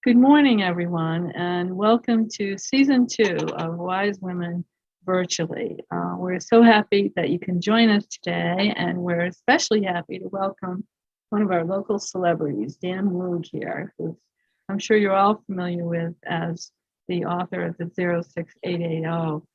Good morning, everyone, and welcome to season 2 of Wise Women Virtually. We're so happy that you can join us today, and we're especially happy to welcome one of our local celebrities, Dan Woog here, who I'm sure you're all familiar with as the author of the 06880.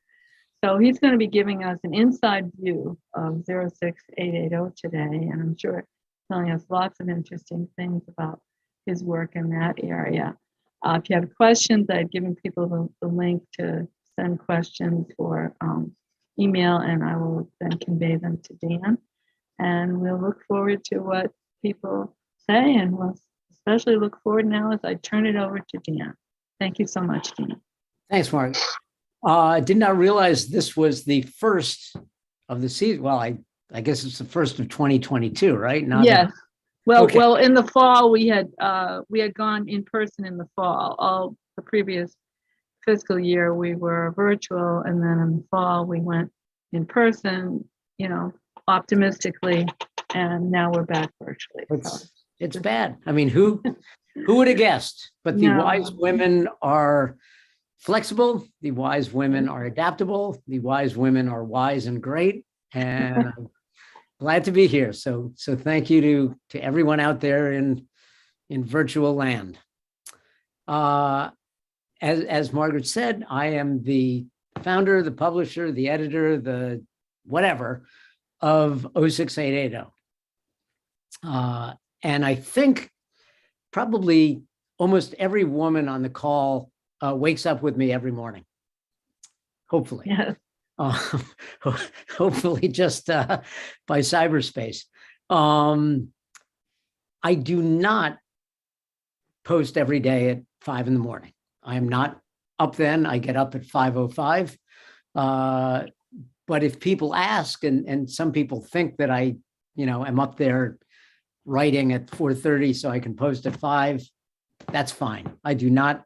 So he's going to be giving us an inside view of 06880 today, and I'm sure telling us lots of interesting things about his work in that area. If you have questions, I've given people the link to send questions or email, and I will then convey them to Dan. And we'll look forward to what people say, and we'll especially look forward now as I turn it over to Dan. Thank you so much, Dan. Thanks, Mark. I did not realize this was the first of the season. Well, I guess it's the first of 2022, right? Yes. Well, in the fall we had gone in person in the fall. All the previous fiscal year we were virtual, and then in the fall we went in person, optimistically, and now we're back virtually. It's bad. I mean, who would have guessed? But the wise women are flexible. The wise women are adaptable. The wise women are wise and great. And I'm glad to be here. So thank you to everyone out there in virtual land. As Margaret said, I am the founder, the publisher, the editor, the whatever of 06880. And I think probably almost every woman on the call wakes up with me every morning. Hopefully. Yes. Hopefully just by cyberspace. I do not post every day at 5 in the morning. I am not up then. I get up at 5:05. But if people ask, and some people think that I, am up there writing at 4:30 so I can post at 5, that's fine. I do not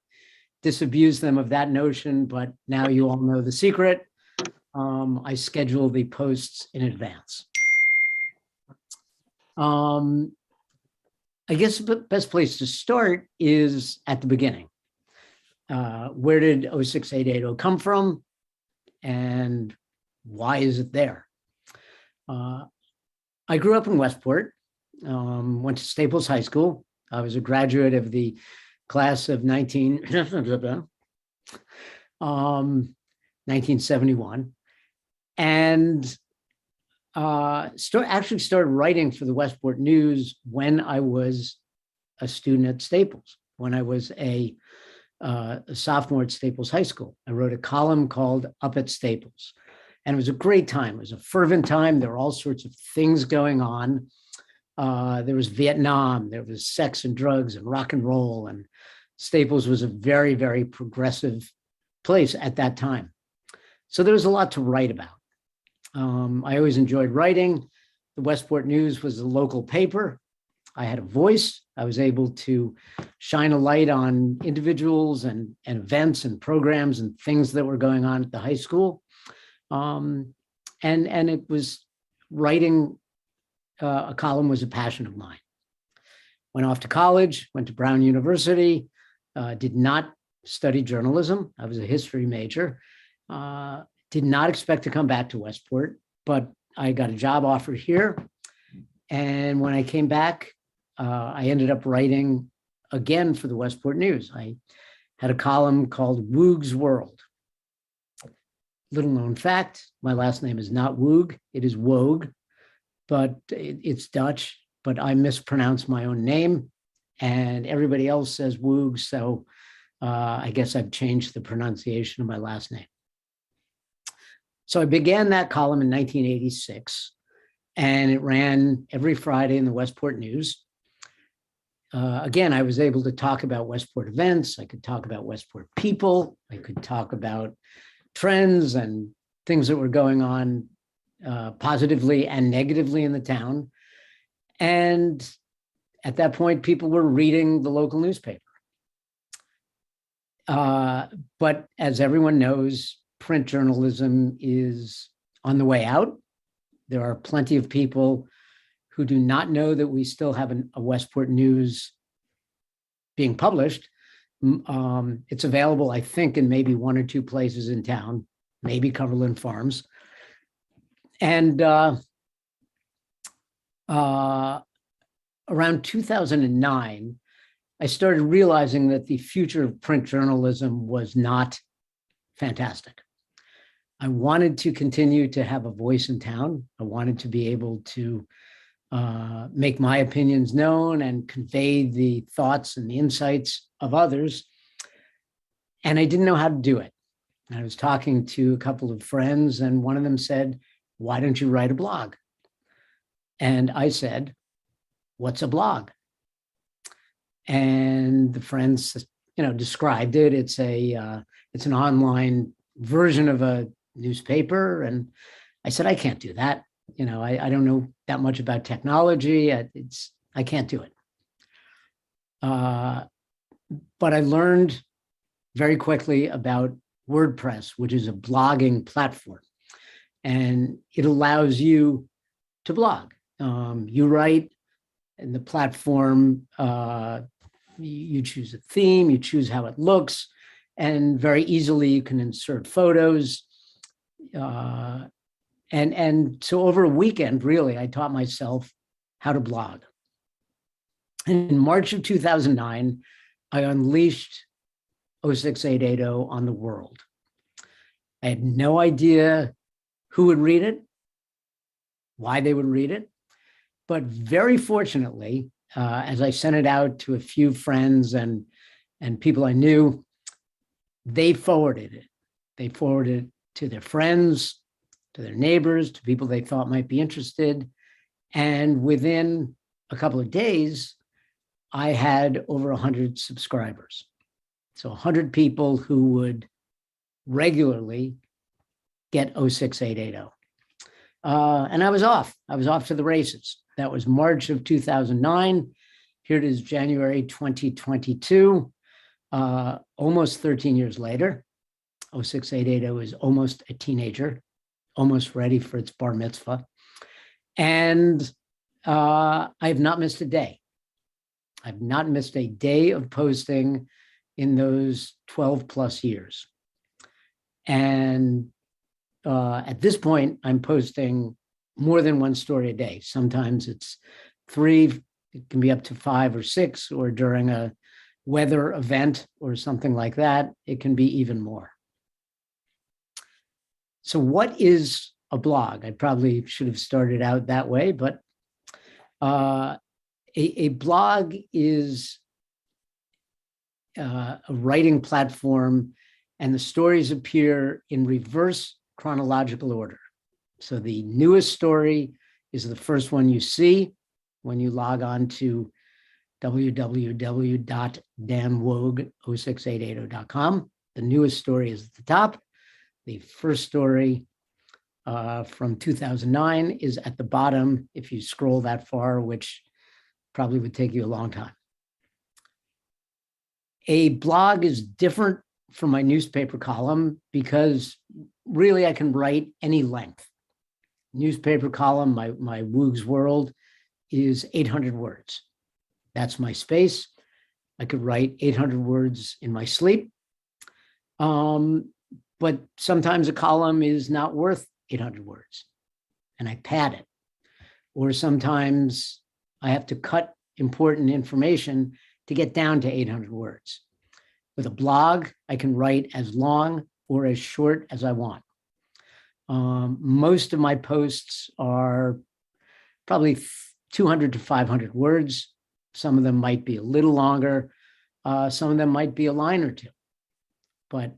disabuse them of that notion, but now you all know the secret. I schedule the posts in advance. I guess the best place to start is at the beginning. Where did 06880 come from, and why is it there? I grew up in Westport, went to Staples High School. I was a graduate of the class of 1971, and actually started writing for the Westport News when I was a student at Staples, when I was a sophomore at Staples High School. I wrote a column called Up at Staples, and it was a great time. It was a fervent time. There were all sorts of things going on. There was Vietnam, there was sex and drugs and rock and roll, and Staples was a very, very progressive place at that time. So there was a lot to write about. I always enjoyed writing. The Westport News was the local paper. I had a voice. I was able to shine a light on individuals and events and programs and things that were going on at the high school. And it was writing a column was a passion of mine. Went off to college, went to Brown University, did not study journalism. I was a history major. Did not expect to come back to Westport, but I got a job offer here. And when I came back, I ended up writing again for the Westport News. I had a column called Woogs World. Little known fact, my last name is not Woog, it is Woog, but it's Dutch, but I mispronounce my own name and everybody else says Woog, so I guess I've changed the pronunciation of my last name. So I began that column in 1986, and it ran every Friday in the Westport News. Again, I was able to talk about Westport events. I could talk about Westport people. I could talk about trends and things that were going on positively and negatively in the town. And at that point, people were reading the local newspaper. But as everyone knows, print journalism is on the way out. There are plenty of people who do not know that we still have a Westport News being published. It's available, I think, in maybe one or two places in town, maybe Cumberland Farms. And around 2009, I started realizing that the future of print journalism was not fantastic. I wanted to continue to have a voice in town. I wanted to be able to make my opinions known and convey the thoughts and the insights of others. And I didn't know how to do it. I was talking to a couple of friends, and one of them said, "Why don't you write a blog?" And I said, "What's a blog?" And the friends, described it. It's an online version of a newspaper. And I said, "I can't do that. I don't know that much about technology. I can't do it." But I learned very quickly about WordPress, which is a blogging platform, and it allows you to blog. You write, and the platform, you choose a theme, you choose how it looks, and very easily you can insert photos. And so over a weekend, really, I taught myself how to blog. And in March of 2009, I unleashed 06880 on the world. I had no idea who would read it, why they would read it, but very fortunately, as I sent it out to a few friends and people I knew, they forwarded it. They forwarded it to their friends, to their neighbors, to people they thought might be interested. And within a couple of days, I had over 100 subscribers. So 100 people who would regularly get 06880. And I was off. I was off to the races. That was March of 2009. Here it is, January 2022, almost 13 years later. 06880 is almost a teenager, almost ready for its bar mitzvah. And I have not missed a day. I've not missed a day of posting in those 12 plus years. And at this point, I'm posting more than one story a day. Sometimes it's 3, it can be up to 5 or 6, or during a weather event or something like that, it can be even more. So what is a blog? I probably should have started out that way, but a blog is a writing platform, and the stories appear in reverse chronological order. So the newest story is the first one you see when you log on to www.danwoog06880.com. The newest story is at the top. The first story from 2009 is at the bottom if you scroll that far, which probably would take you a long time. A blog is different from my newspaper column because really I can write any length. Newspaper column, my Woogs world, is 800 words. That's my space. I could write 800 words in my sleep. But sometimes a column is not worth 800 words, and I pad it. Or sometimes I have to cut important information to get down to 800 words. With a blog, I can write as long or as short as I want. Most of my posts are probably 200 to 500 words. Some of them might be a little longer. Some of them might be a line or two. But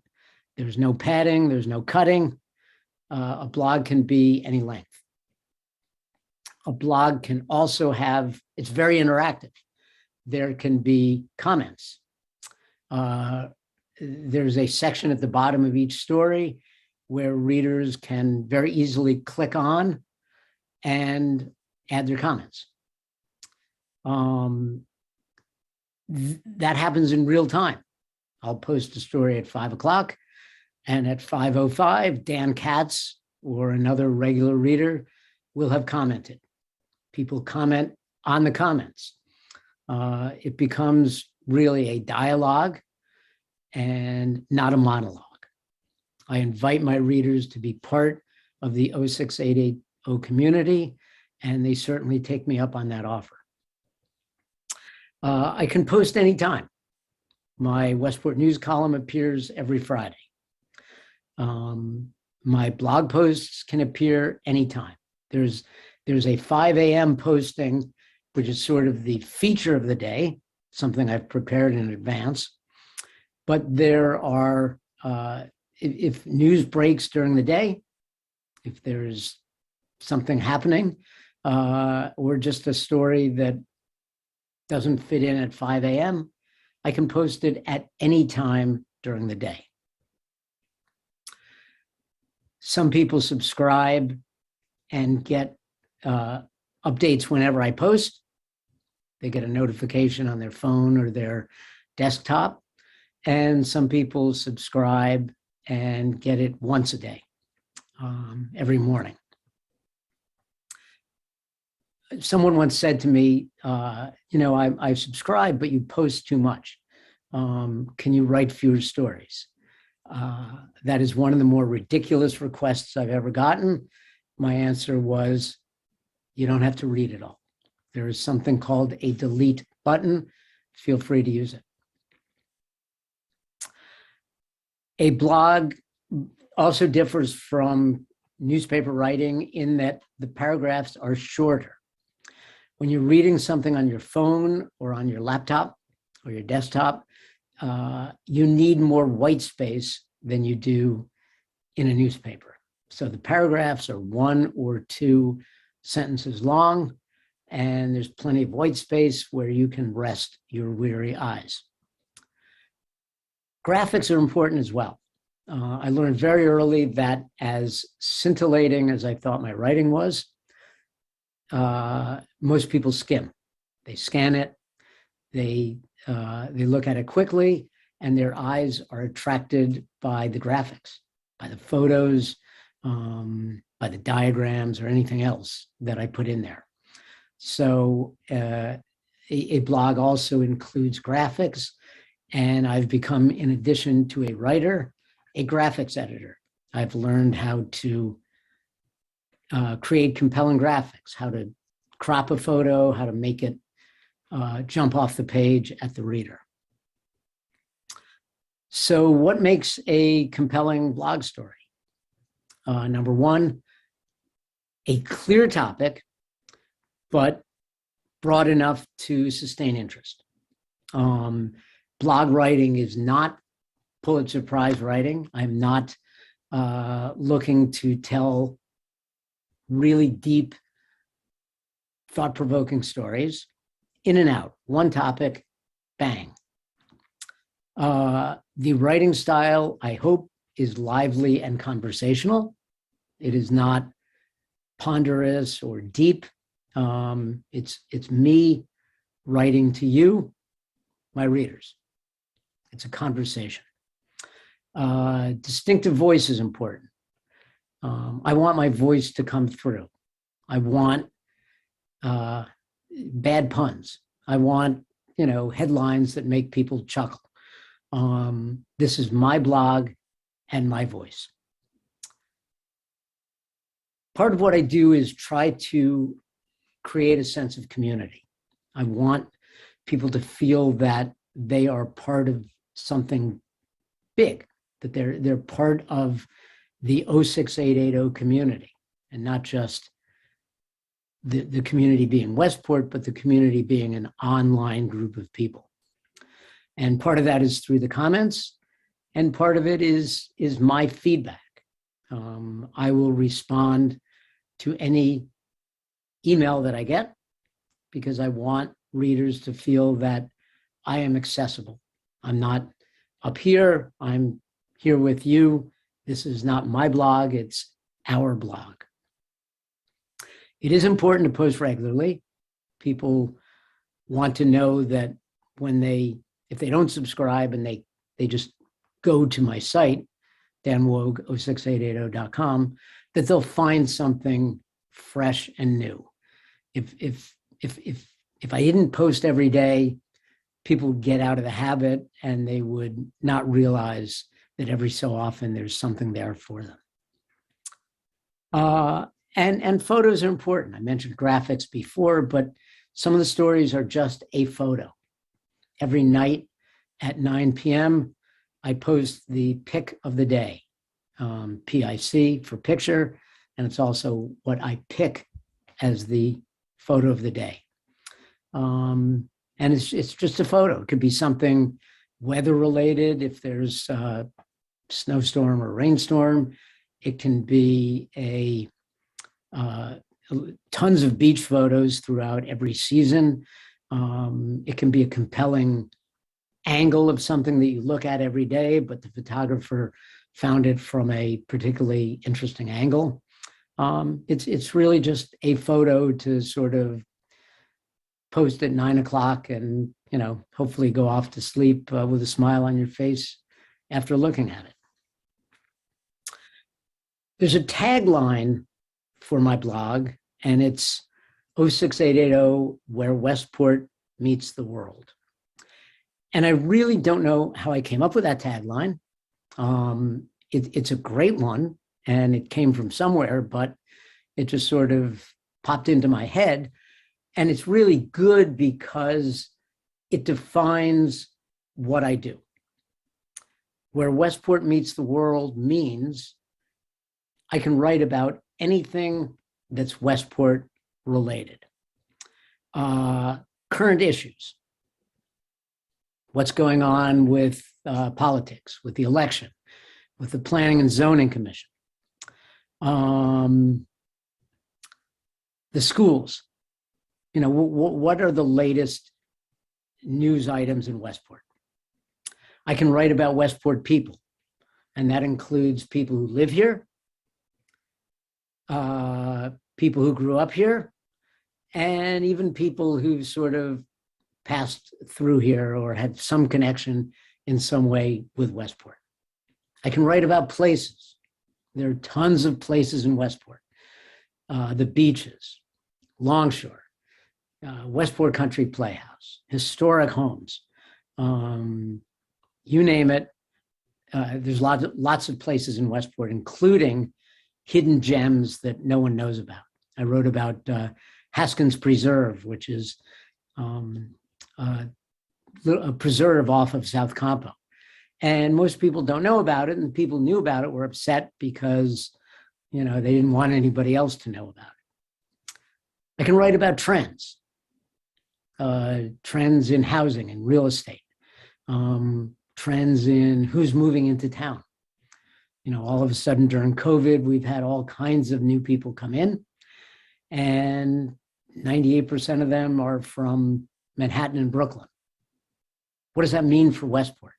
there's no padding, there's no cutting. A blog can be any length. A blog can also have, it's very interactive. There can be comments. There's a section at the bottom of each story where readers can very easily click on and add their comments. That happens in real time. I'll post a story at 5 o'clock, and at 5:05, Dan Katz or another regular reader will have commented. People comment on the comments. It becomes really a dialogue. and not a monologue. I invite my readers to be part of the 06880 community, and they certainly take me up on that offer. I can post anytime. My Westport News column appears every Friday. My blog posts can appear anytime. There's a 5 a.m. posting, which is sort of the feature of the day, something I've prepared in advance. But there are, if news breaks during the day, if there's something happening, or just a story that doesn't fit in at 5 a.m., I can post it at any time during the day. Some people subscribe and get updates whenever I post. They get a notification on their phone or their desktop. And some people subscribe and get it once a day, every morning. Someone once said to me, I subscribe, but you post too much. Can you write fewer stories? That is one of the more ridiculous requests I've ever gotten. My answer was, you don't have to read it all. There is something called a delete button. Feel free to use it. A blog also differs from newspaper writing in that the paragraphs are shorter. When you're reading something on your phone or on your laptop or your desktop, you need more white space than you do in a newspaper. So the paragraphs are 1 or 2 sentences long, and there's plenty of white space where you can rest your weary eyes. Graphics are important as well. I learned very early that as scintillating as I thought my writing was, most people skim. They scan it, they look at it quickly, and their eyes are attracted by the graphics, by the photos, by the diagrams, or anything else that I put in there. So a blog also includes graphics, and I've become, in addition to a writer, a graphics editor. I've learned how to create compelling graphics, how to crop a photo, how to make it jump off the page at the reader. So what makes a compelling blog story? Number one, a clear topic, but broad enough to sustain interest. Blog writing is not Pulitzer Prize writing. I'm not looking to tell really deep, thought-provoking stories. In and out, one topic, bang. The writing style, I hope, is lively and conversational. It is not ponderous or deep. It's me writing to you, my readers. It's a conversation. Distinctive voice is important. I want my voice to come through. I want bad puns. I want, headlines that make people chuckle. This is my blog and my voice. Part of what I do is try to create a sense of community. I want people to feel that they are part of something big, that they're part of the 06880 community, and not just the community being Westport, but the community being an online group of people. And part of that is through the comments, and part of it is my feedback. I will respond to any email that I get because I want readers to feel that I am accessible. I'm not up here, I'm here with you. This is not my blog, it's our blog. It is important to post regularly. People want to know that if they don't subscribe and they just go to my site, Dan Woog, 06880.com, that they'll find something fresh and new. If I didn't post every day, people would get out of the habit and they would not realize that every so often there's something there for them. And photos are important. I mentioned graphics before, but some of the stories are just a photo. Every night at 9 p.m., I post the pic of the day, PIC for picture, and it's also what I pick as the photo of the day. And it's just a photo. It could be something weather related, if there's a snowstorm or rainstorm. It can be tons of beach photos throughout every season. It can be a compelling angle of something that you look at every day, but the photographer found it from a particularly interesting angle. It's really just a photo to sort of post at 9 o'clock and, hopefully go off to sleep with a smile on your face after looking at it. There's a tagline for my blog, and it's 06880, where Westport meets the world. And I really don't know how I came up with that tagline. It's a great one, and it came from somewhere, but it just sort of popped into my head. And it's really good because it defines what I do. Where Westport meets the world means I can write about anything that's Westport related. Current issues. What's going on with politics, with the election, with the Planning and Zoning Commission. The schools. What are the latest news items in Westport? I can write about Westport people, and that includes people who live here, people who grew up here, and even people who sort of passed through here or had some connection in some way with Westport. I can write about places. There are tons of places in Westport. The beaches, Longshore, Westport Country Playhouse, historic homes, you name it. There's lots of places in Westport, including hidden gems that no one knows about. I wrote about Haskins Preserve, which is a preserve off of South Campo. And most people don't know about it, and the people who knew about it were upset because, they didn't want anybody else to know about it. I can write about trends in housing and real estate, trends in who's moving into town. All of a sudden during COVID, we've had all kinds of new people come in, and 98% of them are from Manhattan and Brooklyn. What does that mean for Westport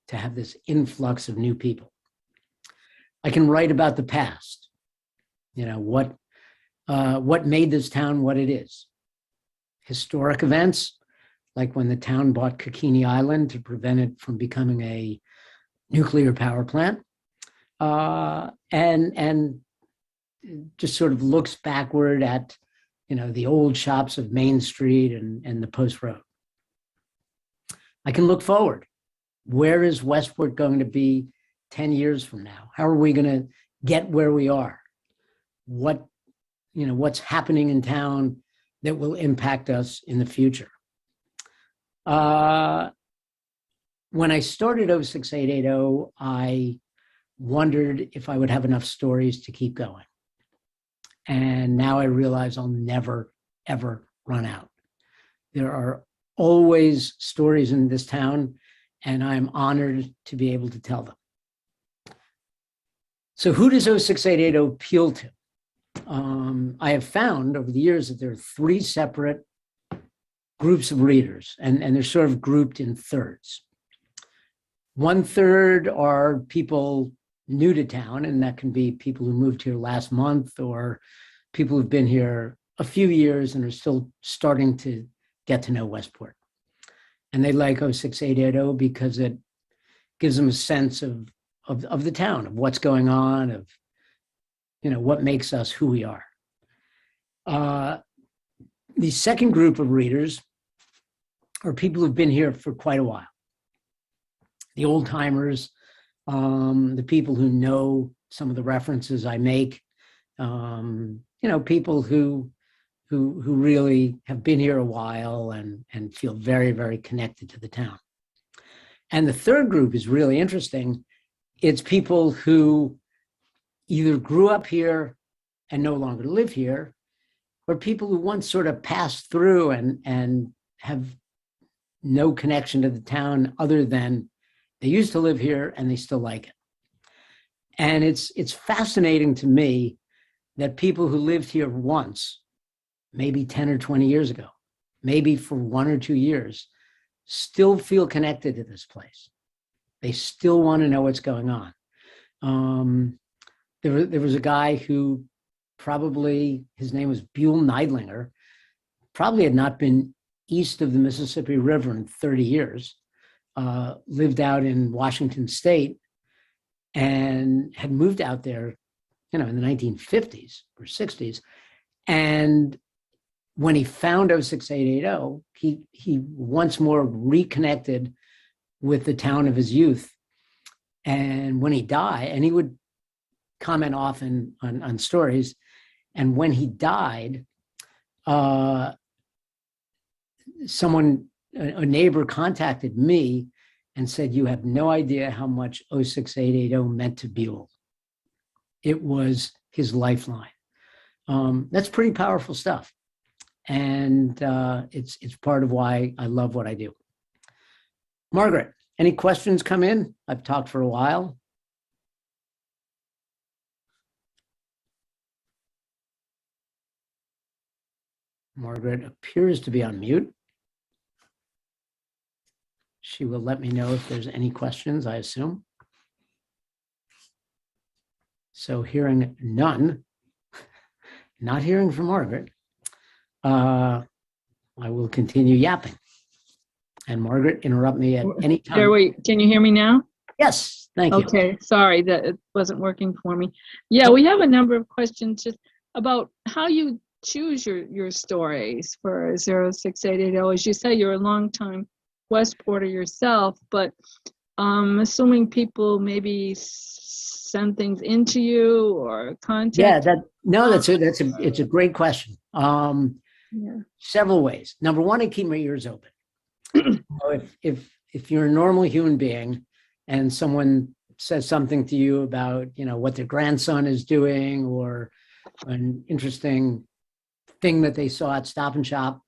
to have this influx of new people? I can write about the past, what made this town what it is. Historic events, like when the town bought Kikini Island to prevent it from becoming a nuclear power plant, and just sort of looks backward at, the old shops of Main Street and the Post Road. I can look forward. Where is Westport going to be 10 years from now? How are we going to get where we are? What's happening in town that will impact us in the future? When I started 06880, I wondered if I would have enough stories to keep going. And now I realize I'll never, ever run out. There are always stories in this town, and I'm honored to be able to tell them. So who does 06880 appeal to? I have found over the years that there are three separate groups of readers, and they're sort of grouped in thirds. 1/3 are people new to town, and that can be people who moved here last month or people who've been here a few years and are still starting to get to know Westport. And they like 06880 because it gives them a sense of the town, of what's going on, of what makes us who we are. The second group of readers are people who've been here for quite a while. The old timers, the people who know some of the references I make, people who really have been here a while and feel very, very connected to the town. And the third group is really interesting. It's people who either grew up here and no longer live here, or people who once sort of passed through and have no connection to the town other than they used to live here and they still like it. And it's fascinating to me that people who lived here once, maybe 10 or 20 years ago, maybe for 1 or 2 years, still feel connected to this place. They still want to know what's going on. There was a guy who probably, his name was Buell Neidlinger, probably had not been east of the Mississippi River in 30 years, lived out in Washington State, and had moved out there, in the 1950s or 60s. And when he found 06880, he once more reconnected with the town of his youth. And when he died, and he would comment often on stories, and when he died, a neighbor contacted me and said, "You have no idea how much 06880 meant to Buell. It was his lifeline." That's pretty powerful stuff. And it's part of why I love what I do. Margaret, any questions come in? I've talked for a while. Margaret appears to be on mute. She will let me know if there's any questions, I assume. So hearing none, not hearing from Margaret, I will continue yapping. And Margaret, interrupt me at any time. There, wait, can you hear me now? Yes, thank you. Okay, sorry that it wasn't working for me. Yeah, we have a number of questions just about how you choose your stories for 06880. As you say, you're a longtime Westporter yourself, but assuming people maybe send things into you or contact. Yeah, it's a great question. Yeah. Several ways. Number one, I keep my ears open. If you're a normal human being and someone says something to you about what their grandson is doing or an interesting thing that they saw at Stop and Shop,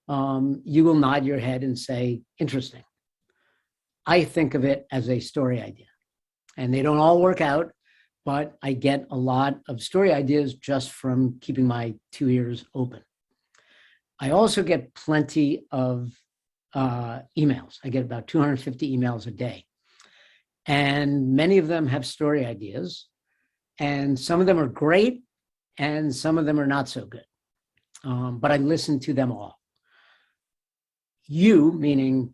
you will nod your head and say, interesting. I think of it as a story idea. And they don't all work out, but I get a lot of story ideas just from keeping my 2 ears open. I also get plenty of emails. I get about 250 emails a day. And many of them have story ideas. And some of them are great, and some of them are not so good. But I listen to them all. You, meaning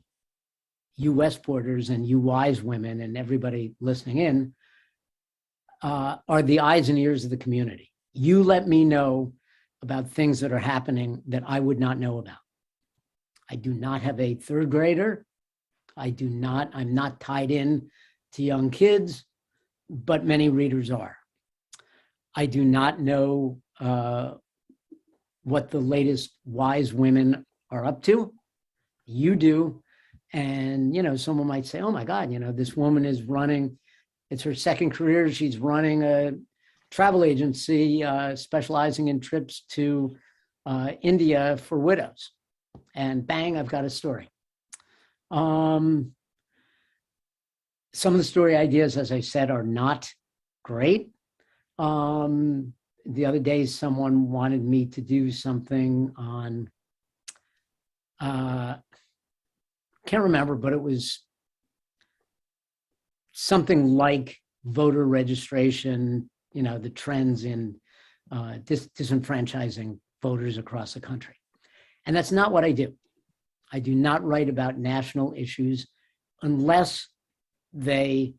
you Westporters and you wise women and everybody listening in, are the eyes and ears of the community. You let me know about things that are happening that I would not know about. I do not have a third grader. I'm not tied in to young kids, but many readers are. I do not know what the latest wise women are up to. You do. And, someone might say, oh my God, this woman is running, it's her second career. She's running a travel agency specializing in trips to India for widows. And bang, I've got a story. Some of the story ideas, as I said, are not great. The other day, someone wanted me to do something on, can't remember, but it was something like voter registration, the trends in disenfranchising voters across the country. And that's not what I do. I do not write about national issues unless they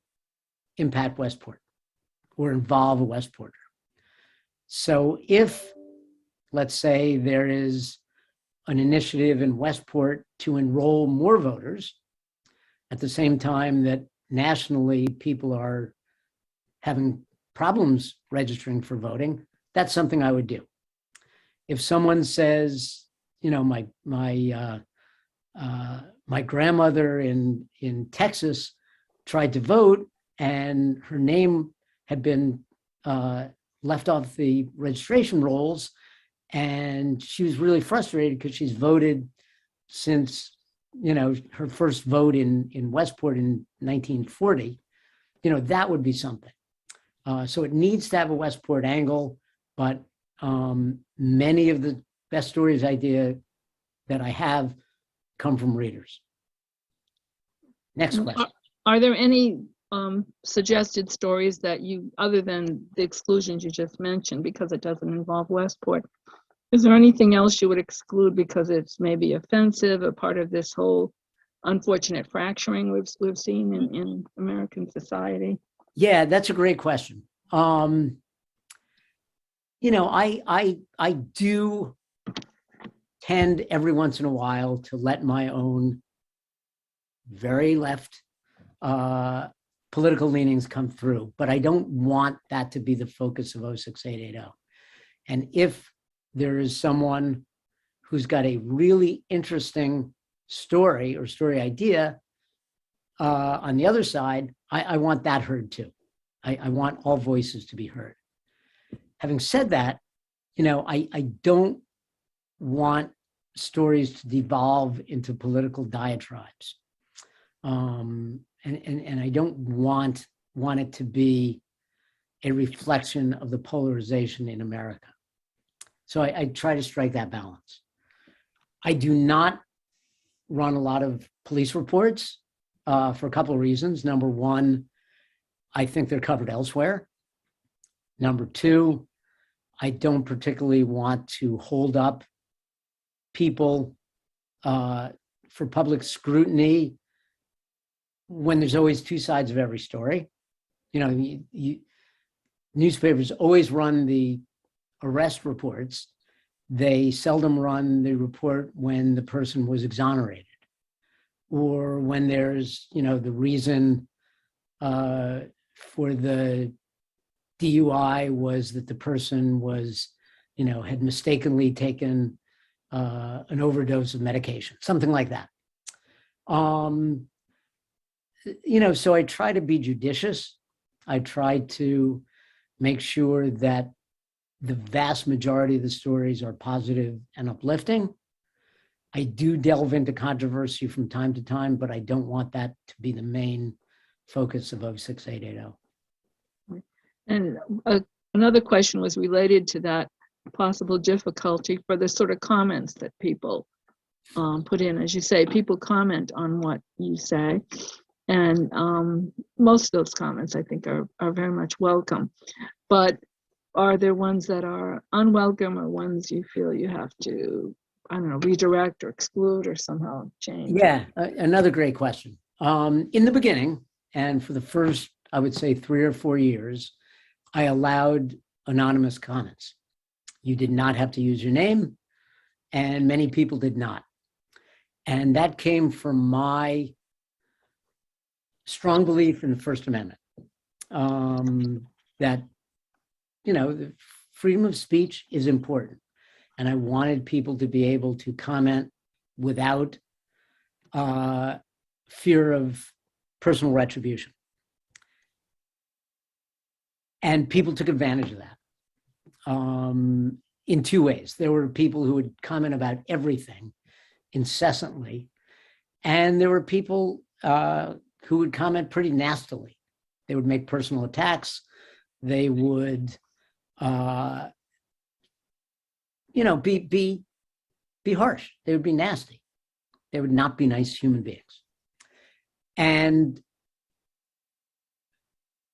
impact Westport or involve a Westporter. So if, let's say, there is an initiative in Westport to enroll more voters at the same time that nationally people are having problems registering for voting, that's something I would do. If someone says, you know, my grandmother in Texas tried to vote and her name had been left off the registration rolls, and she was really frustrated because she's voted since, you know, her first vote in Westport in 1940, you know, that would be something. So it needs to have a Westport angle, but many of the best stories idea that I have come from readers. Next question. Are there any suggested stories that you, other than the exclusions you just mentioned, because it doesn't involve Westport, is there anything else you would exclude because it's maybe offensive or part of this whole unfortunate fracturing we've seen in American society? Yeah, that's a great question. You know, I do tend every once in a while to let my own very left political leanings come through, but I don't want that to be the focus of 06880. And if there is someone who's got a really interesting story or story idea on the other side, I want that heard too. I want all voices to be heard. Having said that, you know, I don't want stories to devolve into political diatribes. And I don't want it to be a reflection of the polarization in America. So I try to strike that balance. I do not run a lot of police reports for a couple of reasons. Number one, I think they're covered elsewhere. Number two, I don't particularly want to hold up people for public scrutiny when there's always two sides of every story. You know, newspapers always run the arrest reports. They seldom run the report when the person was exonerated or when there's, you know, the reason for the DUI was that the person was, you know, had mistakenly taken an overdose of medication, something like that. You know, so I try to be judicious. I try to make sure that the vast majority of the stories are positive and uplifting. I do delve into controversy from time to time, but I don't want that to be the main focus of 06880. And another question was related to that possible difficulty for the sort of comments that people put in. As you say, people comment on what you say. And most of those comments, I think, are very much welcome. But are there ones that are unwelcome or ones you feel you have to, I don't know, redirect or exclude or somehow change? Yeah, another great question. In the beginning, and for the first, I would say 3 or 4 years, I allowed anonymous comments. You did not have to use your name, and many people did not. And that came from my strong belief in the First Amendment, that, you know, the freedom of speech is important. And I wanted people to be able to comment without fear of personal retribution. And people took advantage of that in 2 ways. There were people who would comment about everything incessantly, and there were people who would comment pretty nastily. They would make personal attacks. They would, you know, be harsh. They would be nasty. They would not be nice human beings. And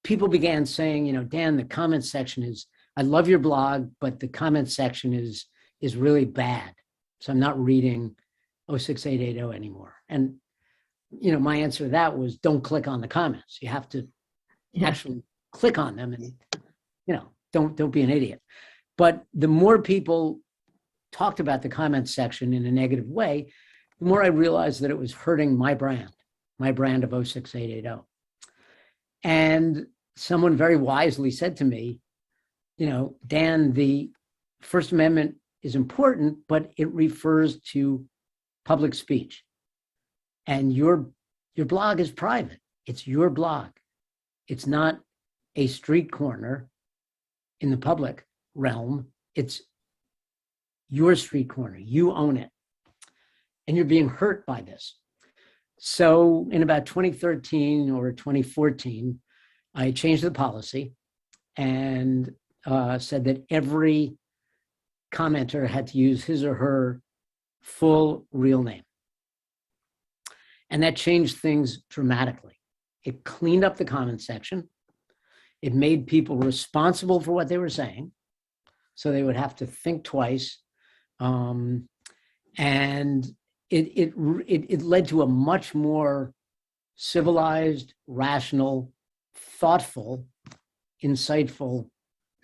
people began saying, you know, Dan, the comment section is, I love your blog, but the comment section is really bad. So I'm not reading 06880 anymore. And, you know, my answer to that was, don't click on the comments. You have to actually click on them and, you know, don't be an idiot. But the more people talked about the comments section in a negative way, the more I realized that it was hurting my brand of 06880. And someone very wisely said to me, Dan, the First Amendment is important, but it refers to public speech. And your blog is private. It's your blog. It's not a street corner in the public realm. It's your street corner. You own it. And you're being hurt by this. So in about 2013 or 2014, I changed the policy and said that every commenter had to use his or her full real name. And that changed things dramatically. It cleaned up the comment section. It made people responsible for what they were saying, so they would have to think twice. And it led to a much more civilized, rational, thoughtful, insightful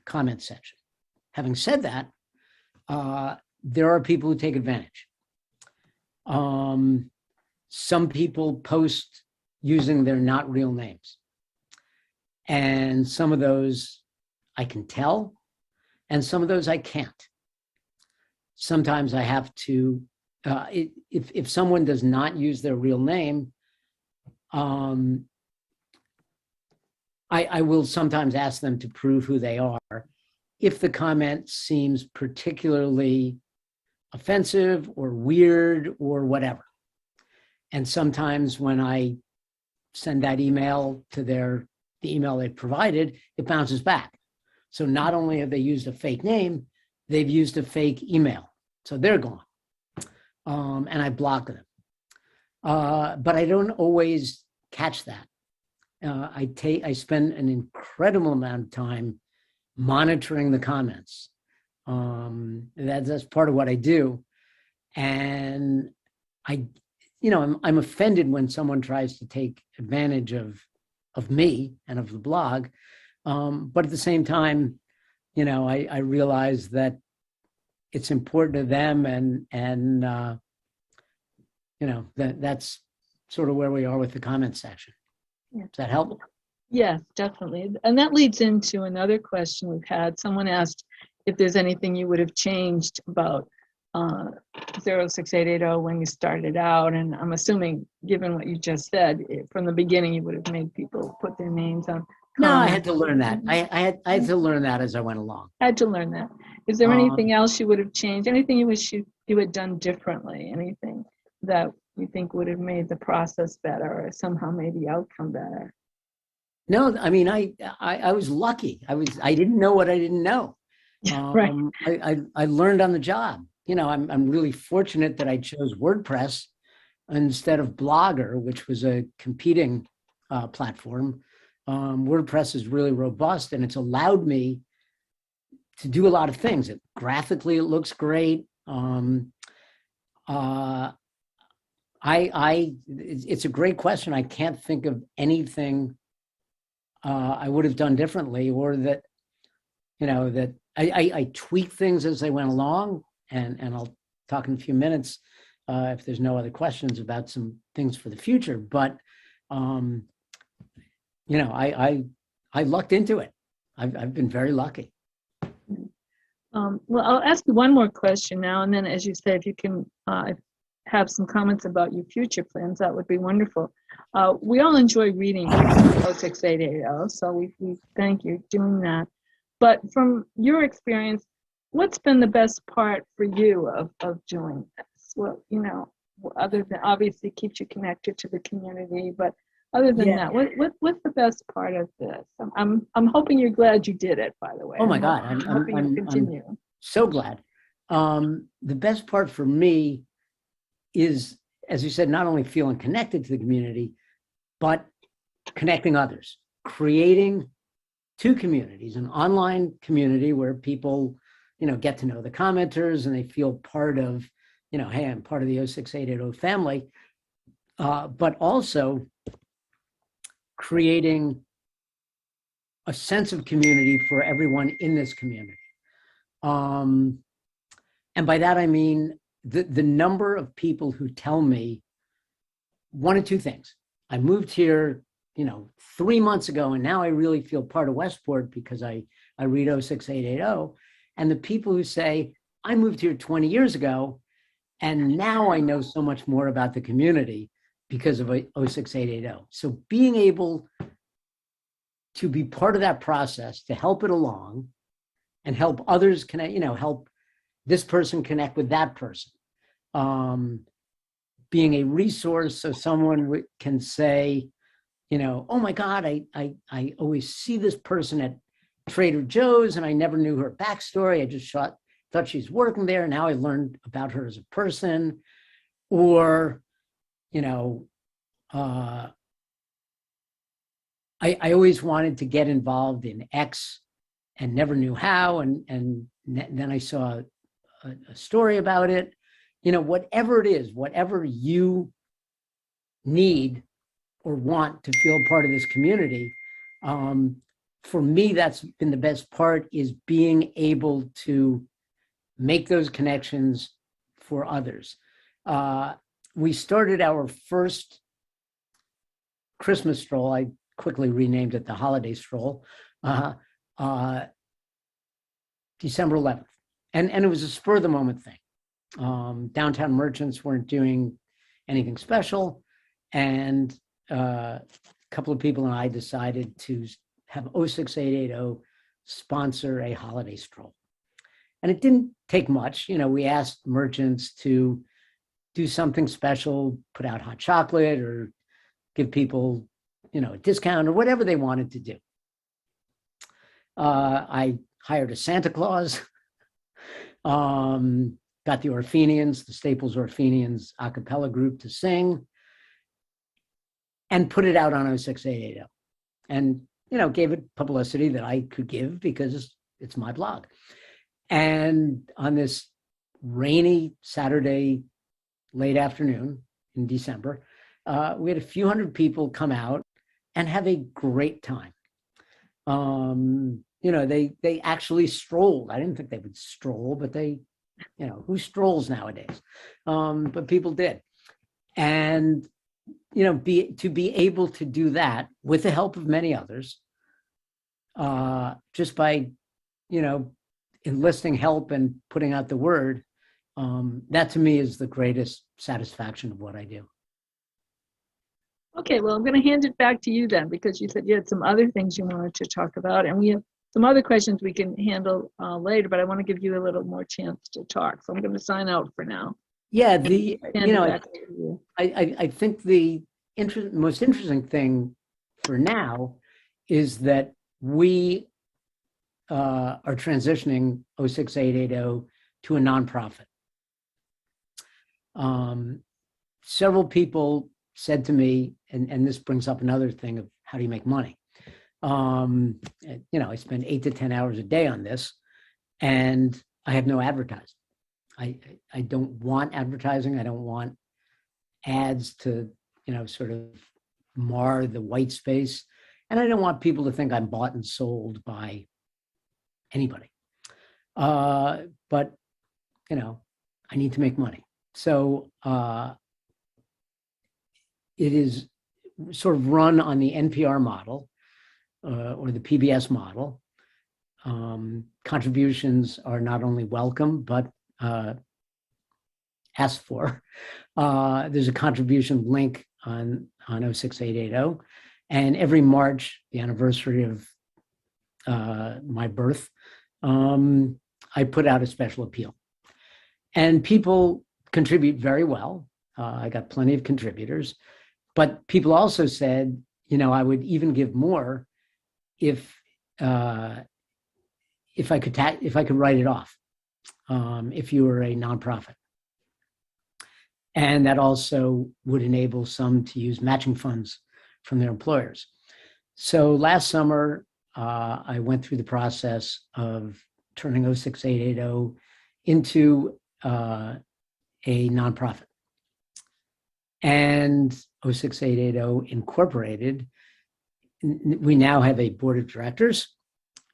comment section. Having said that, there are people who take advantage. Some people post using their not real names. And some of those I can tell, and some of those I can't. Sometimes I have to, if someone does not use their real name, I will sometimes ask them to prove who they are if the comment seems particularly offensive or weird or whatever. And sometimes when I send that email to the email they provided, it bounces back. So not only have they used a fake name, they've used a fake email. So they're gone. And I block them. But I don't always catch that. I spend an incredible amount of time monitoring the comments. That's part of what I do. And I'm offended when someone tries to take advantage of me and of the blog. But at the same time, I realize that it's important to them, and that's sort of where we are with the comment section. Yeah. Does that help? Yes, definitely. And that leads into another question we've had. Someone asked if there's anything you would have changed about 06880 when you started out. And I'm assuming, given what you just said, from the beginning, you would have made people put their names on. No, I had to learn that. I had to learn that as I went along. Had to learn that. Is there anything else you would have changed? Anything you wish you had done differently? Anything that you think would have made the process better or somehow made the outcome better? No, I mean, I was lucky. I didn't know what I didn't know. Right. I learned on the job. I'm really fortunate that I chose WordPress instead of Blogger, which was a competing platform. WordPress is really robust, and it's allowed me to do a lot of things. Graphically, it looks great. It's a great question. I can't think of anything I would have done differently, or that I tweak things as I went along, and I'll talk in a few minutes if there's no other questions about some things for the future. But I lucked into it. I've been very lucky. Well, I'll ask you one more question now, and then, as you said, if you can have some comments about your future plans, that would be wonderful. We all enjoy reading 06880, so we thank you doing that. But from your experience, what's been the best part for you of doing this? Well, other than obviously keeps you connected to the community, but other than that, what's the best part of this? I'm hoping you're glad you did it, by the way. Oh my God, I'm hoping you continue. I'm so glad. The best part for me is, as you said, not only feeling connected to the community, but connecting others, creating two communities, an online community where people, get to know the commenters and they feel part of, hey, I'm part of the 06880 family, but also creating a sense of community for everyone in this community. And by that, I mean the number of people who tell me one of two things. I moved here, 3 months ago, and now I really feel part of Westport because I read 06880. And the people who say, I moved here 20 years ago, and now I know so much more about the community because of 06880. So being able to be part of that process, to help it along and help others connect, help this person connect with that person. Being a resource so someone can say, oh my God, I always see this person at Trader Joe's and I never knew her backstory. I just thought she's working there. Now I learned about her as a person. Or, I always wanted to get involved in X and never knew how. And then I saw a story about it. Whatever it is, whatever you need or want to feel part of this community, for me, that's been the best part, is being able to make those connections for others. We started our first Christmas stroll. I quickly renamed it the holiday stroll, December 11th. And it was a spur of the moment thing. Downtown merchants weren't doing anything special. And a couple of people and I decided to have 06880 sponsor a holiday stroll. And it didn't take much. We asked merchants to do something special, put out hot chocolate or give people, a discount or whatever they wanted to do. I hired a Santa Claus, got the Orphenians, the Staples Orphenians a cappella group to sing, and put it out on 06880. And, gave it publicity that I could give because it's my blog. And on this rainy Saturday, late afternoon in December, we had a few hundred people come out and have a great time. They actually strolled. I didn't think they would stroll, but they, who strolls nowadays? But people did. And, to be able to do that with the help of many others, just by, enlisting help and putting out the word, that to me is the greatest satisfaction of what I do. Okay, well, I'm going to hand it back to you then, because you said you had some other things you wanted to talk about, and we have some other questions we can handle later, but I want to give you a little more chance to talk. So I'm going to sign out for now. Yeah, I think the most interesting thing for now is that we are transitioning 06880 to a nonprofit. Several people said to me, and this brings up another thing of how do you make money? I spend 8 to 10 hours a day on this, and I have no advertising. I don't want advertising. I don't want ads to, sort of mar the white space. And I don't want people to think I'm bought and sold by anybody. But, I need to make money. So it is sort of run on the NPR model or the PBS model. Contributions are not only welcome, but asked for. There's a contribution link on 06880. And every March, the anniversary of my birth, I put out a special appeal. And people contribute very well. I got plenty of contributors. But people also said, I would even give more if I could write it off, if you were a nonprofit. And that also would enable some to use matching funds from their employers. So last summer, I went through the process of turning 06880 into a nonprofit. And 06880 Incorporated, we now have a board of directors.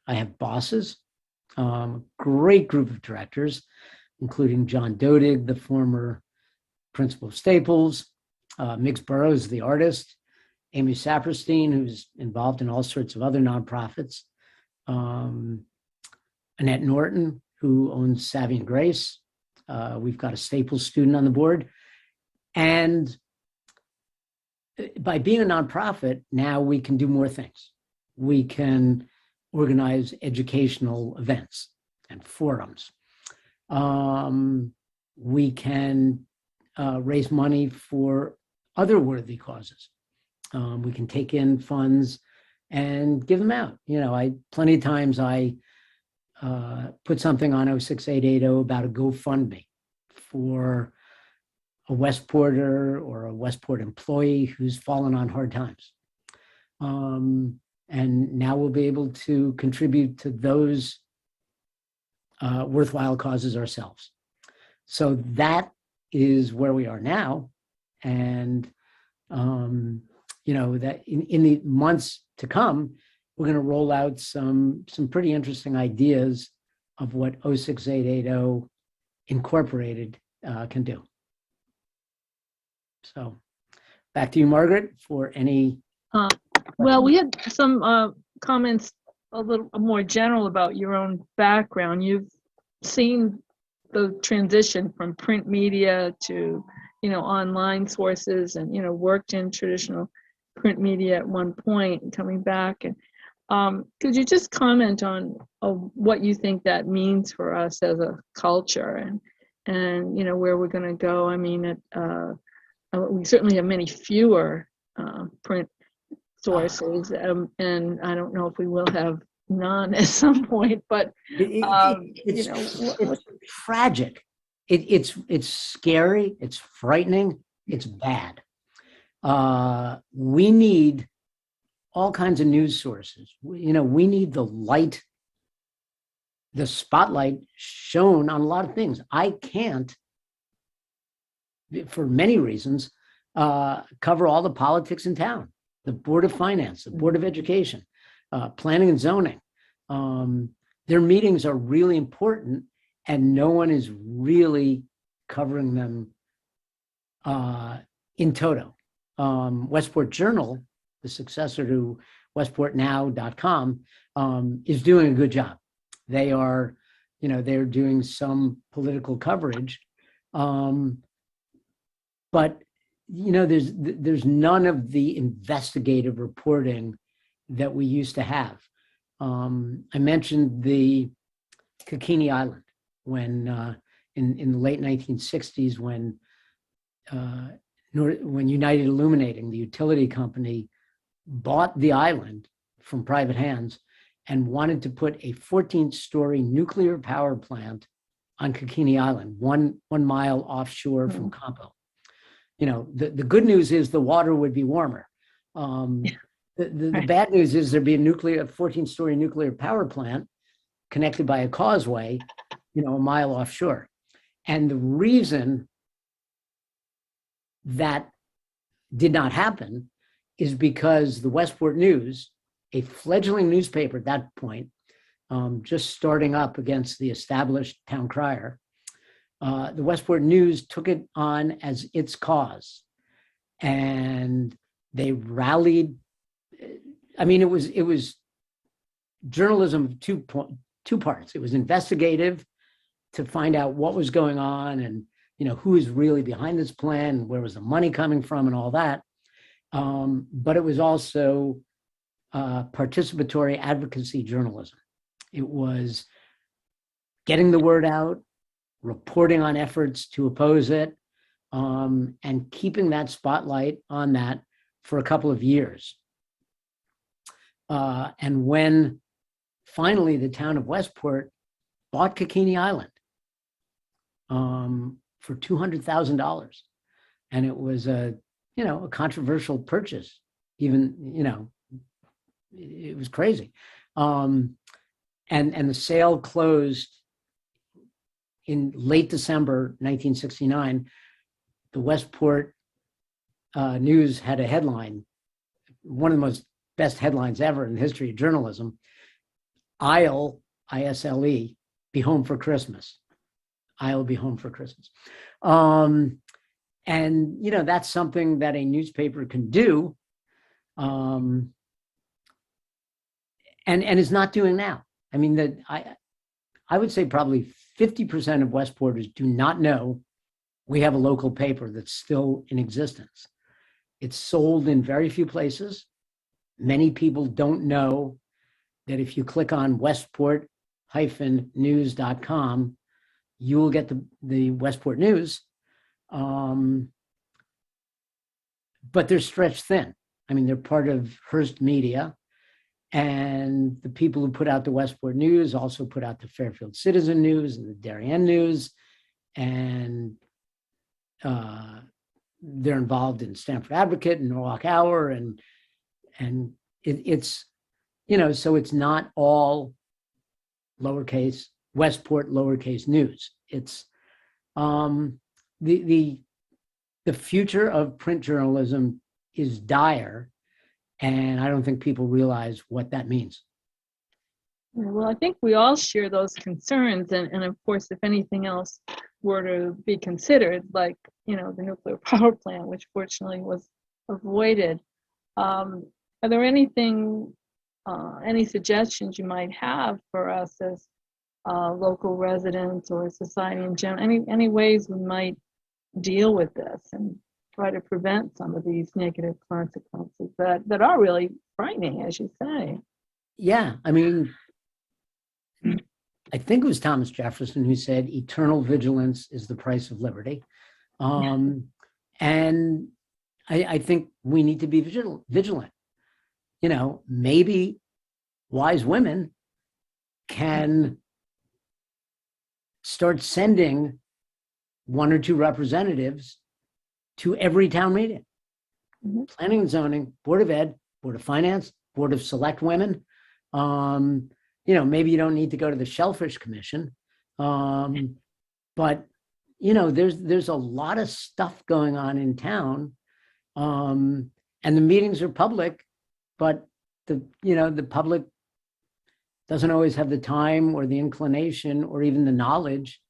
I have bosses, great group of directors. including John Dodig, the former principal of Staples, Mix Burrows, the artist, Amy Saperstein, who's involved in all sorts of other nonprofits, Annette Norton, who owns Savvy and Grace. We've got a Staples student on the board. And by being a nonprofit, now we can do more things. We can organize educational events and forums. We can raise money for other worthy causes. We can take in funds and give them out. Plenty of times I put something on 06880 about a GoFundMe for a Westporter or a Westport employee who's fallen on hard times. And now we'll be able to contribute to those worthwhile causes ourselves. So that is where we are now. And, that in the months to come, we're going to roll out some pretty interesting ideas of what 06880 Incorporated can do. So back to you, Margaret, for any. Well, we had some comments a little more general about your own background. You've seen the transition from print media to, online sources, and, worked in traditional print media at one point and coming back. And could you just comment on what you think that means for us as a culture, and where we're going to go? I mean, we certainly have many fewer print sources, and I don't know if we will have none at some point, but it's tragic. It's scary. It's frightening. It's bad. We need all kinds of news sources. We need the spotlight shown on a lot of things. I can't, for many reasons, cover all the politics in town. The Board of Finance, the Board of Education, Planning and Zoning. Their meetings are really important, and no one is really covering them in toto. Westport Journal, the successor to westportnow.com, is doing a good job. They are, they're doing some political coverage, but there's none of the investigative reporting that we used to have. I mentioned the Kikini Island when in the late 1960s when United Illuminating, the utility company, bought the island from private hands and wanted to put a 14-story nuclear power plant on Kikini Island, one mile offshore from Campo. The good news is the water would be warmer. The bad news is there'd be a 14-story nuclear power plant connected by a causeway, a mile offshore. And the reason that did not happen is because the Westport News, a fledgling newspaper at that point, just starting up against the established town crier, the Westport News took it on as its cause, and they rallied. I mean, it was journalism of two parts. It was investigative to find out what was going on and who is really behind this plan, where was the money coming from, and all that. But it was also participatory advocacy journalism. It was getting the word out, reporting on efforts to oppose it, and keeping that spotlight on that for a couple of years. And when finally the town of Westport bought Kikini Island for $200,000, and it was a controversial purchase. Even it was crazy, and the sale closed in late December 1969. The Westport News had a headline, one of the most best headlines ever in the history of journalism: "I'll, ISLE, be home for Christmas." I'll be home for Christmas. And, that's something that a newspaper can do, and is not doing now. I mean, I would say probably 50% of Westporters do not know we have a local paper that's still in existence. It's sold in very few places. Many people don't know that if you click on westport-news.com, you will get the Westport News. But they're stretched thin. I mean, they're part of Hearst Media. And the people who put out the Westport News also put out the Fairfield Citizen News and the Darien News. And they're involved in Stamford Advocate and Norwalk Hour. And it's, so it's not all lowercase Westport lowercase news. It's the future of print journalism is dire, and I don't think people realize what that means. Well, I think we all share those concerns, and of course, if anything else were to be considered, like the nuclear power plant, which fortunately was avoided, are there any suggestions you might have for us as local residents or society in general? Any ways we might deal with this and try to prevent some of these negative consequences that are really frightening, as you say? Yeah, I mean, I think it was Thomas Jefferson who said, "Eternal vigilance is the price of liberty." And I think we need to be vigilant. Maybe wise women can start sending one or two representatives to every town meeting. Mm-hmm. Planning and zoning, Board of Ed, Board of Finance, Board of Select Women. Maybe you don't need to go to the Shellfish Commission. But there's a lot of stuff going on in town. And the meetings are public, but the public doesn't always have the time or the inclination or even the knowledge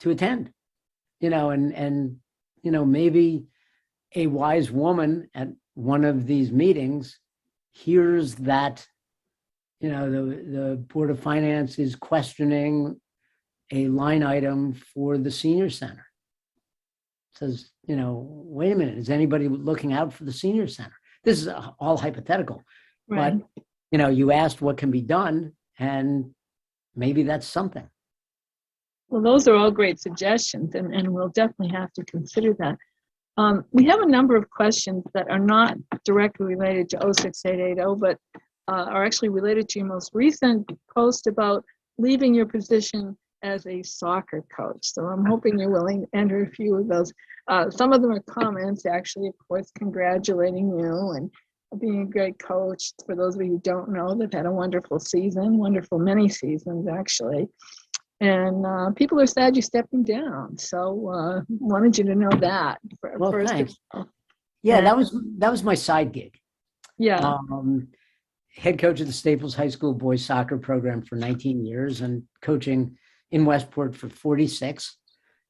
to attend. Maybe a wise woman at one of these meetings hears that, the Board of Finance is questioning a line item for the senior center. Says, wait a minute, is anybody looking out for the senior center? This is all hypothetical, right. But, you asked what can be done, and maybe that's something. Well, those are all great suggestions, and we'll definitely have to consider that. We have a number of questions that are not directly related to 06880, but are actually related to your most recent post about leaving your position as a soccer coach. So I'm hoping you're willing to enter a few of those. Some of them are comments, actually, of course, congratulating you and being a great coach. For those of you who don't know, they've had a wonderful season, wonderful many seasons, actually. And people are sad you're stepping down. So wanted you to know that. Well, thanks. Yeah, that was my side gig. Yeah. Head coach of the Staples High School boys soccer program for 19 years and coaching in Westport for 46.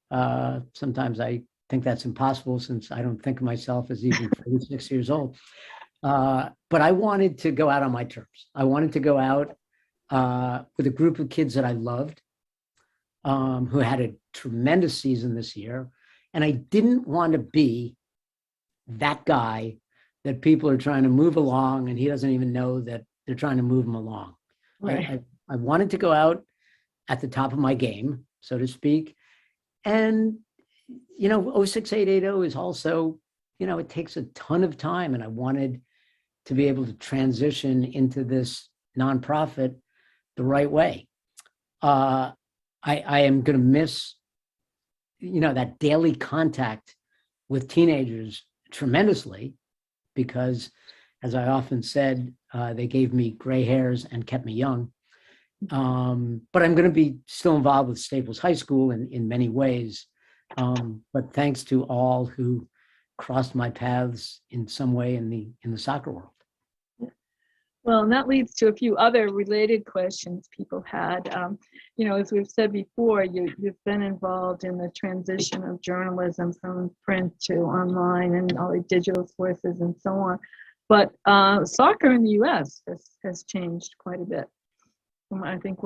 Sometimes I think that's impossible since I don't think of myself as even 46 years old. But I wanted to go out on my terms. I wanted to go out with a group of kids that I loved, who had a tremendous season this year. And I didn't want to be that guy that people are trying to move along and he doesn't even know that they're trying to move him along. Right. I wanted to go out at the top of my game, so to speak. And, 06880 is also, it takes a ton of time, and I wanted to be able to transition into this nonprofit the right way. I am going to miss, that daily contact with teenagers tremendously, because, as I often said, they gave me gray hairs and kept me young. But I'm going to be still involved with Staples High School in many ways. But thanks to all who crossed my paths in some way in the soccer world. Well, and that leads to a few other related questions people had. As we've said before, you've been involved in the transition of journalism from print to online and all the digital sources and so on. But soccer in the U.S. has changed quite a bit. I think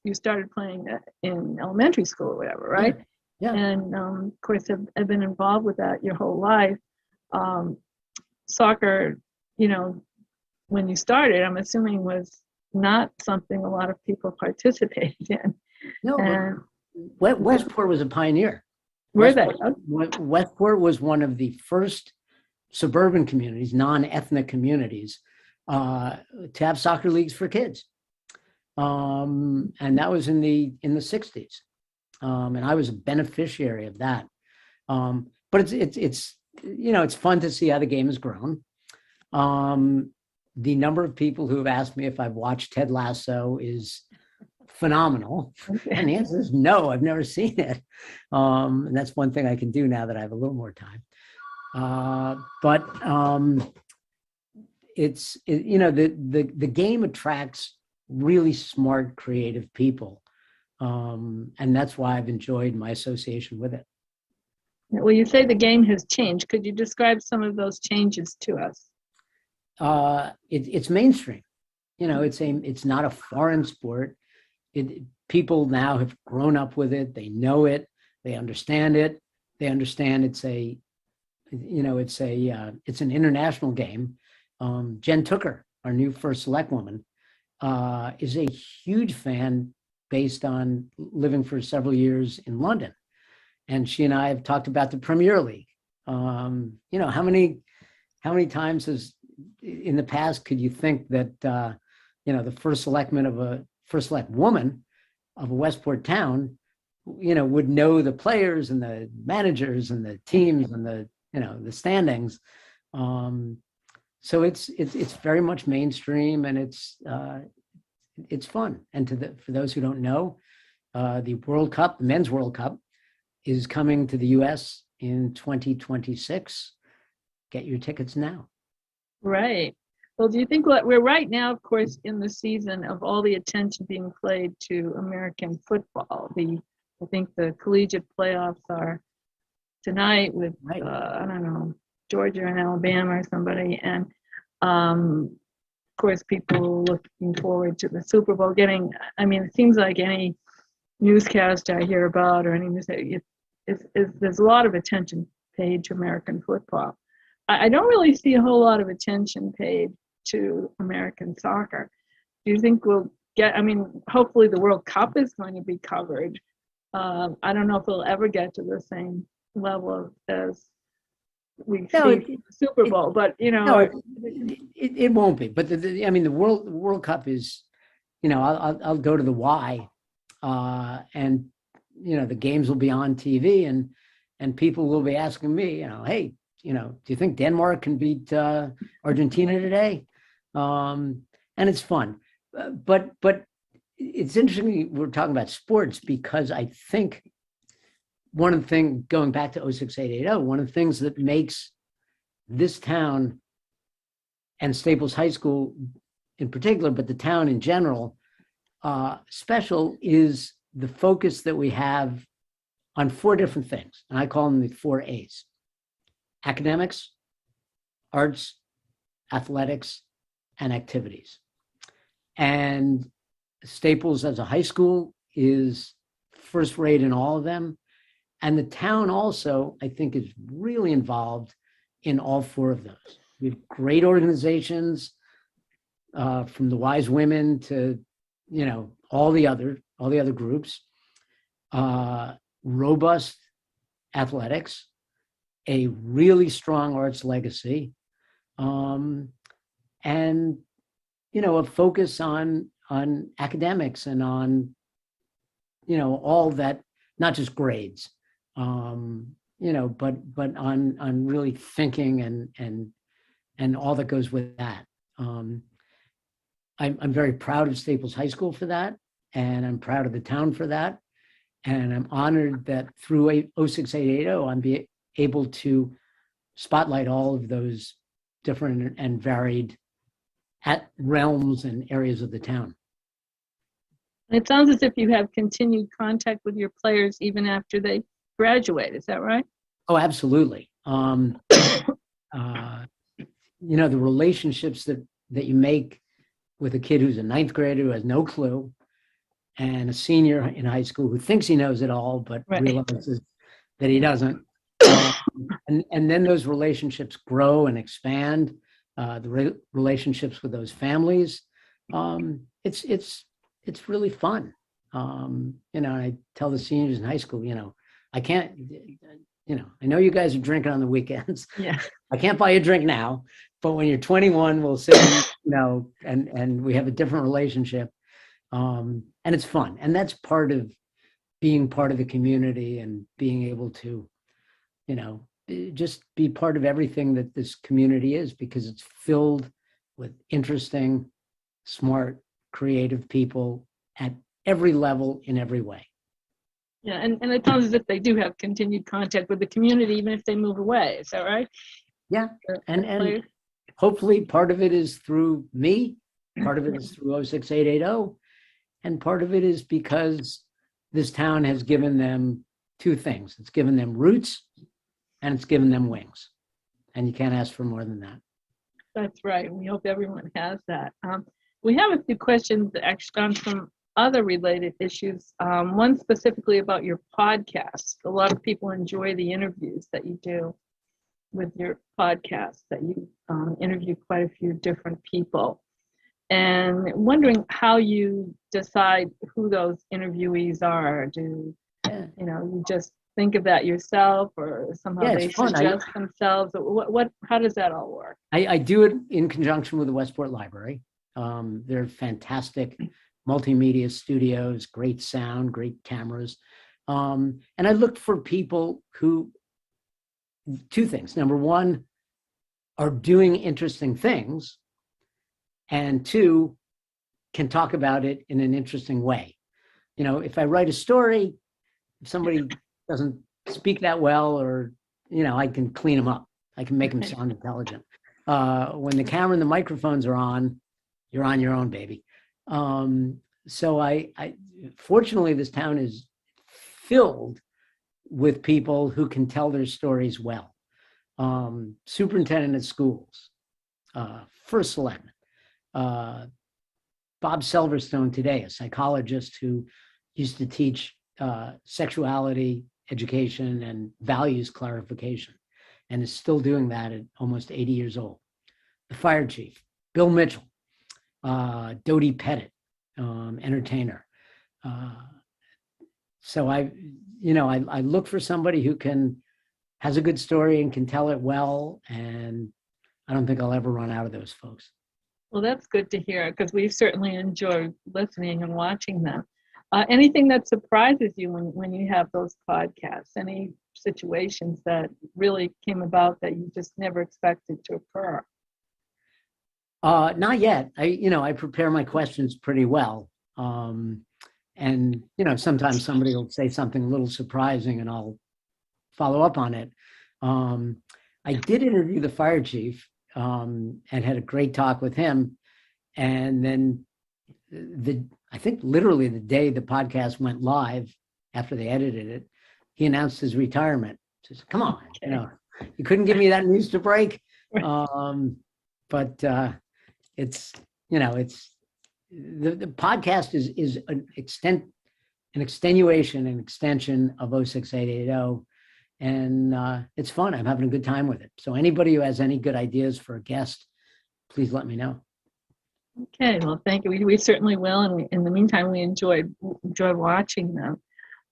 you started playing in elementary school or whatever, right? Yeah. And of course, have been involved with that your whole life. Soccer, when you started, I'm assuming was not something a lot of people participated in. No, and Westport was a pioneer. Were they? Westport was one of the first suburban communities, non-ethnic communities, to have soccer leagues for kids. And that was in the 60s. And I was a beneficiary of that. But it's fun to see how the game has grown. The number of people who have asked me if I've watched Ted Lasso is phenomenal. And the answer is no, I've never seen it. And that's one thing I can do now that I have a little more time. The game attracts really smart, creative people. And that's why I've enjoyed my association with it. Well, you say the game has changed. Could you describe some of those changes to us? It's mainstream. It's not a foreign sport. People now have grown up with it. They know it. They understand it. They understand it's an international game. Jen Tooker, our new first select woman, is a huge fan based on living for several years in London. And she and I have talked about the Premier League. How many times in the past could you think that the first select woman of a Westport town would know the players and the managers and the teams and the standings. So it's very much mainstream, and it's fun. And for those who don't know, the World Cup, the Men's World Cup, is coming to the U.S. in 2026. Get your tickets now. Right. Well, do you think we're right now, of course, in the season of all the attention being played to American football? I think the collegiate playoffs are tonight with, right. I don't know, Georgia and Alabama or somebody. And of course, people looking forward to the Super Bowl it seems like any newscast I hear about or any news, there's a lot of attention paid to American football. I don't really see a whole lot of attention paid to American soccer. Do you think we'll hopefully the World Cup is going to be covered. I don't know if we'll ever get to the same level as we see the Super Bowl, but it won't be. But the World Cup is, I'll go to the Y, and the games will be on TV, and people will be asking me, hey, do you think Denmark can beat Argentina today? And it's fun, but it's interesting we're talking about sports, because I think one of the things, going back to 06880, one of the things that makes this town and Staples High School in particular, but the town in general, special, is the focus that we have on 4 different things. And I call them the 4 A's: academics, arts, athletics, and activities. And Staples as a high school is first rate in all of them. And the town also, I think, is really involved in all 4 of those. We have great organizations, from the Wise Women to, all the other groups, robust athletics, a really strong arts legacy, and a focus on academics and on all that, not just grades, but on really thinking and all that goes with that. I'm very proud of Staples High School for that, and I'm proud of the town for that, and I'm honored that through 06880 I'm able to spotlight all of those different and varied at realms and areas of the town. It sounds as if you have continued contact with your players even after they graduate. Is that right? Oh, absolutely. The relationships that you make with a kid who's a ninth grader who has no clue, and a senior in high school who thinks he knows it all, but realizes that he doesn't. And then those relationships grow and expand. Relationships with those families. It's really fun. I tell the seniors in high school, I can't, I know you guys are drinking on the weekends. Yeah. I can't buy you a drink now, but when you're 21, we'll sit, and we have a different relationship. And it's fun. And that's part of being part of the community and being able to, just be part of everything that this community is, because it's filled with interesting, smart, creative people at every level in every way. Yeah, and it sounds as if they do have continued contact with the community, even if they move away. Is that right? Yeah, and hopefully part of it is through me, part of it is through 06880, and part of it is because this town has given them two things. It's given them roots and it's given them wings. And you can't ask for more than that. That's right. We hope everyone has that. We have a few questions that actually come from other related issues. One specifically about your podcast. A lot of people enjoy the interviews that you do with your podcast, that you interview quite a few different people. And wondering how you decide who those interviewees are. Do you just think of that yourself, or somehow they suggest themselves? How does that all work? I do it in conjunction with the Westport Library. They're fantastic multimedia studios, great sound, great cameras. And I look for people who, two things. Number one, are doing interesting things, and two, can talk about it in an interesting way. If I write a story, if somebody doesn't speak that well, or, I can clean them up. I can make them sound intelligent. When the camera and the microphones are on, you're on your own, baby. So I fortunately, this town is filled with people who can tell their stories well. Superintendent of schools, first selectman, Bob Silverstone today, a psychologist who used to teach sexuality education and values clarification, and is still doing that at almost 80 years old. The fire chief, Bill Mitchell, Dodie Pettit, entertainer. So I look for somebody who has a good story and can tell it well, and I don't think I'll ever run out of those folks. Well, that's good to hear, because we certainly enjoy listening and watching them. Anything that surprises you when you have those podcasts? Any situations that really came about that you just never expected to occur? Not yet. I prepare my questions pretty well. And sometimes somebody will say something a little surprising and I'll follow up on it. I did interview the fire chief and had a great talk with him. And then I think literally the day the podcast went live, after they edited it, he announced his retirement. Says, "Come on, you couldn't give me that news to break." But it's the podcast is an extenuation and extension of 06880, and it's fun. I'm having a good time with it. So anybody who has any good ideas for a guest, please let me know. Okay, well, thank you. We certainly will, and in the meantime, we enjoy watching them.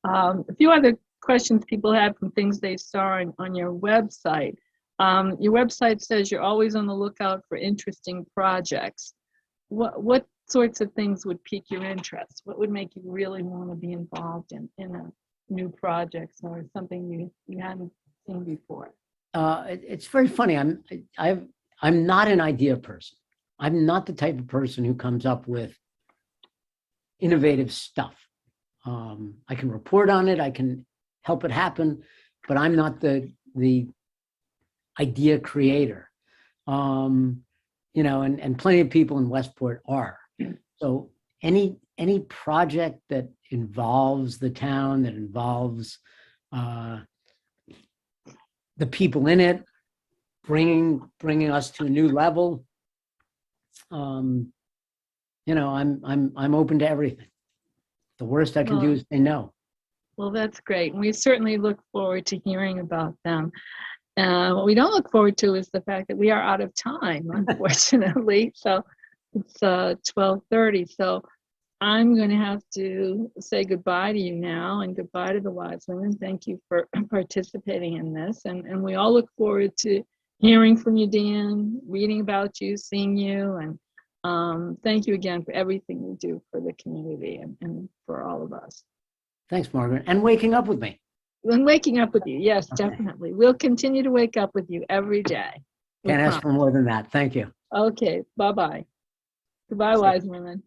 A few other questions people had from things they saw on your website. Your website says you're always on the lookout for interesting projects. What sorts of things would pique your interest? What would make you really want to be involved in a new project or something you hadn't seen before? It's very funny. I'm not an idea person. I'm not the type of person who comes up with innovative stuff. I can report on it. I can help it happen, but I'm not the idea creator. and plenty of people in Westport are. So any project that involves the town, that involves the people in it, bringing us to a new level, I'm open to everything. The worst I can do is say no. Well, that's great. And we certainly look forward to hearing about them. What we don't look forward to is the fact that we are out of time, unfortunately. So it's 12:30. So I'm going to have to say goodbye to you now, and goodbye to the Wise Women. Thank you for participating in this. And we all look forward to hearing from you, Dan, reading about you, seeing you. And thank you again for everything you do for the community and for all of us. Thanks, Margaret. And waking up with me. And waking up with you. Yes, okay. Definitely. We'll continue to wake up with you every day. Can't ask for more than that. Thank you. Okay. Bye-bye. Goodbye, Wise Women.